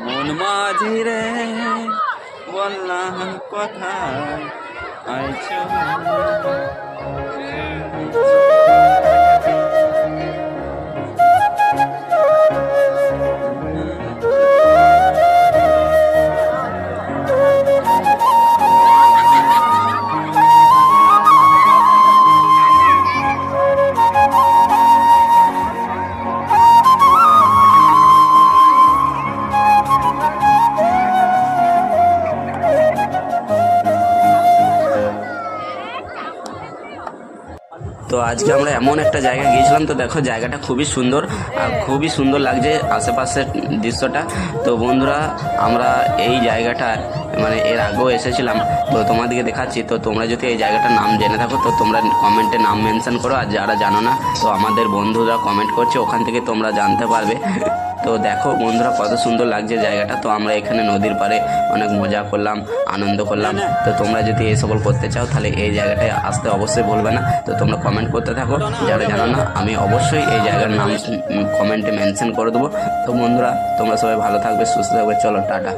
মন মাঝি রে বললাম কোথায় আইছো। তো আজকে আমরা এমন একটা জায়গায় গিয়েছিলাম, তো দেখো জায়গাটা খুবই সুন্দর আর খুবই সুন্দর লাগছে আশেপাশের দৃশ্যটা। তো বন্ধুরা আমরা এই জায়গাটা মানে এর আগেও এসেছিলাম, তো তোমাদেরকে দেখাচ্ছি। তো তোমরা যদি এই জায়গাটার নাম জেনে থাকো তো তোমরা কমেন্টে নাম মেনশন করো, আর যারা জানো না তো আমাদের বন্ধুরা কমেন্ট করছে, ওখান থেকে তোমরা জানতে পারবে। তো দেখো বন্ধুরা কত সুন্দর লাগছে জায়গাটা। তো আমরা এখানে নদীর পাড়ে অনেক মজা করলাম, আনন্দ করলাম। তো তোমরা যদি এই সকল করতে চাও তাহলে এই জায়গাটায় আসতে অবশ্যই ভুলবে না। তো তোমরা কমেন্ট করতে থাকো, যারা জানো না আমি অবশ্যই এই জায়গার নাম কমেন্টে মেনশন করে দেবো। তো বন্ধুরা তোমরা সবাই ভালো থাকবে, সুস্থ থাকবে, চলো টাটা।